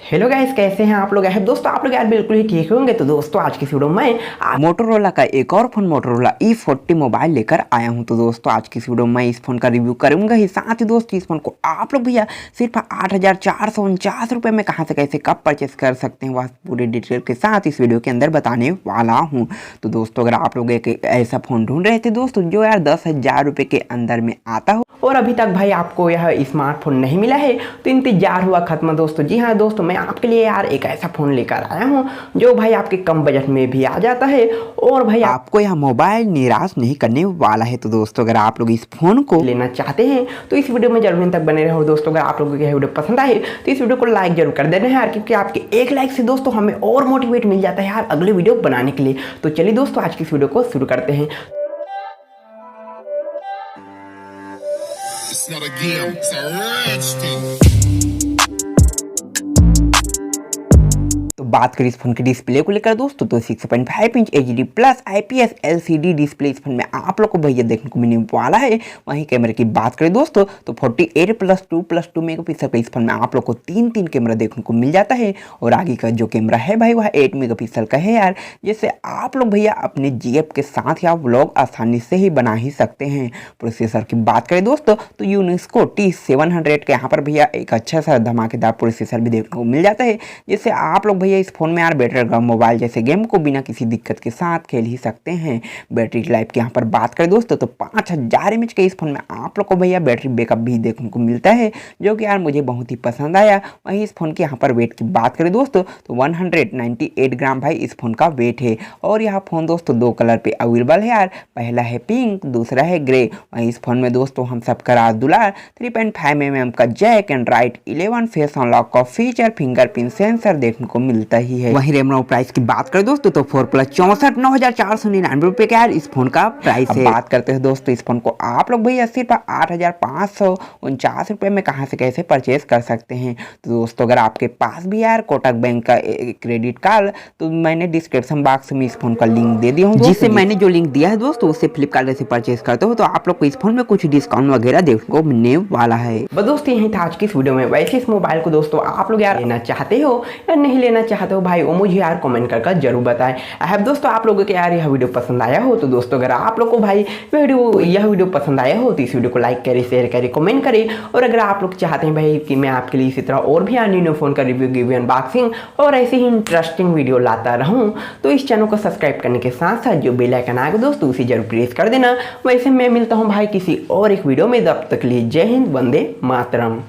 Hello guys, कैसे हैं आप लोग। दोस्तों आप लोग यार बिल्कुल ही ठीक होंगे। तो दोस्तों आज की वीडियो में मोटोरोला का एक और फोन मोटोरोला E40 मोबाइल लेकर आया हूं। तो दोस्तों आज की वीडियो में इस फोन का रिव्यू करूंगा ही, साथ ही दोस्तों इस फोन को आप लोग भैया सिर्फ 8,449 रुपये में कहां से कैसे कब परचेस कर सकते हैं, वह पूरी डिटेल के साथ इस वीडियो के अंदर बताने वाला हूँ। तो दोस्तों अगर आप लोग एक ऐसा फोन ढूंढ रहे थे दोस्तों जो यार 10,000 रुपये के अंदर में आता हो और अभी तक भाई आपको यह स्मार्टफोन नहीं मिला है तो इंतजार हुआ खत्म दोस्तों। जी हाँ दोस्तों, मैं आपके लिए यार एक ऐसा फोन लेकर आया हूँ जो भाई आपके कम बजट में भी आ जाता है और भाई आपको यह मोबाइल निराश नहीं करने वाला है। तो दोस्तों अगर आप लोग इस फोन को लेना चाहते हैं तो इस वीडियो में जरूर तक बने रहो दोस्तों। अगर आप लोगों को यह वीडियो पसंद आए तो इस वीडियो को लाइक जरूर कर देना है यार, क्योंकि आपके एक लाइक से दोस्तों हमें और मोटिवेट मिल जाता है यार अगले वीडियो बनाने के लिए। तो चलिए दोस्तों आज की इस वीडियो को शुरू करते हैं। It's not a game, it's a rich thing. बात करें इस फोन के डिस्प्ले को लेकर दोस्तों तो 6.5 inch HD plus IPS LCD display इस फोन में आप लोग को भैया देखने को मिलने वाला है। वहीं कैमरे की बात करें दोस्तों तो 48+2+2 मेगापिक्सल का इस फोन में आप लोग को तीन कैमरा देखने को मिल जाता है। और आगे का जो कैमरा है भाई वह 8 मेगापिक्सल का है यार, जिससे आप लोग भैया अपने GF के साथ या व्लॉग आसानी से ही बना ही सकते हैं। प्रोसेसर की बात करें दोस्तों तो यूनिस्को T700 के यहाँ पर भैया एक अच्छा सा धमाकेदार प्रोसेसर भी देखने को मिल जाता है, जिससे आप लोग भैया इस फोन में यार बेटर मोबाइल जैसे गेम को बिना किसी दिक्कत के साथ खेल ही सकते हैं। बैटरी लाइफ की यहाँ पर बात करें दोस्तों तो 5000 mAh के इस फोन में आप लोग को भैया बैटरी बैकअप भी देखने को मिलता है, जो कि यार मुझे बहुत ही पसंद आया। वहीं इस फोन के यहाँ पर वेट की बात करें दोस्तों तो 198 ग्राम भाई इस फोन का वेट है। और यह फोन दोस्तों दो कलर पे अवेलेबल है यार, पहला है पिंक, दूसरा है ग्रे। वहीं इस फोन में दोस्तों हम सबका राज दुलार 3.5mm का jack Android 11 face unlock का फीचर फिंगरप्रिंट सेंसर देखने को मिलता ही है। वहीं रैम प्राइस की बात करें दोस्तों तो 4+64 9,499 रुपये का यार इस फोन का प्राइस है। बात करते हैं दोस्तों इस फोन को आप लोग भैया सिर्फ 8,549 रुपये में कहां से कैसे परचेस कर सकते हैं। तो दोस्तों अगर आपके पास भी यार कोटक बैंक का क्रेडिट कार्ड तो मैंने डिस्क्रिप्शन बॉक्स में इस फोन का लिंक दे दिया हूँ, जिससे मैंने जो लिंक दिया है दोस्तों उससे फ्लिपकार्ट से परचेस करते हो तो आप लोग को इस फोन में कुछ डिस्काउंट वगैरह देखने को मिलने वाला है। बस दोस्तों यही था आज की इस वीडियो में। वैसे इस मोबाइल को दोस्तों आप लोग यार लेना चाहते हो या नहीं लेना चाहते हो भाई वो मुझे यार कमेंट कर जरूर बताएं। अब दोस्तों आप लोगों के यार यह वीडियो पसंद आया हो तो दोस्तों अगर आप लोग को भाई यह वीडियो पसंद आया हो तो इस वीडियो को लाइक करें, शेयर करें, कमेंट करें। और अगर आप लोग चाहते हैं भाई कि मैं आपके लिए इसी तरह और भी अन्य फोन का रिव्यू, गिव, अनबॉक्सिंग और ऐसे ही इंटरेस्टिंग वीडियो लाता रहूं तो इस चैनल को सब्सक्राइब करने के साथ साथ जो बेल आइकन आएगा दोस्तों उसे जरूर प्रेस कर देना। वैसे मैं मिलता हूँ भाई किसी और एक वीडियो में, तब तक लिए जय हिंद, वंदे मातरम।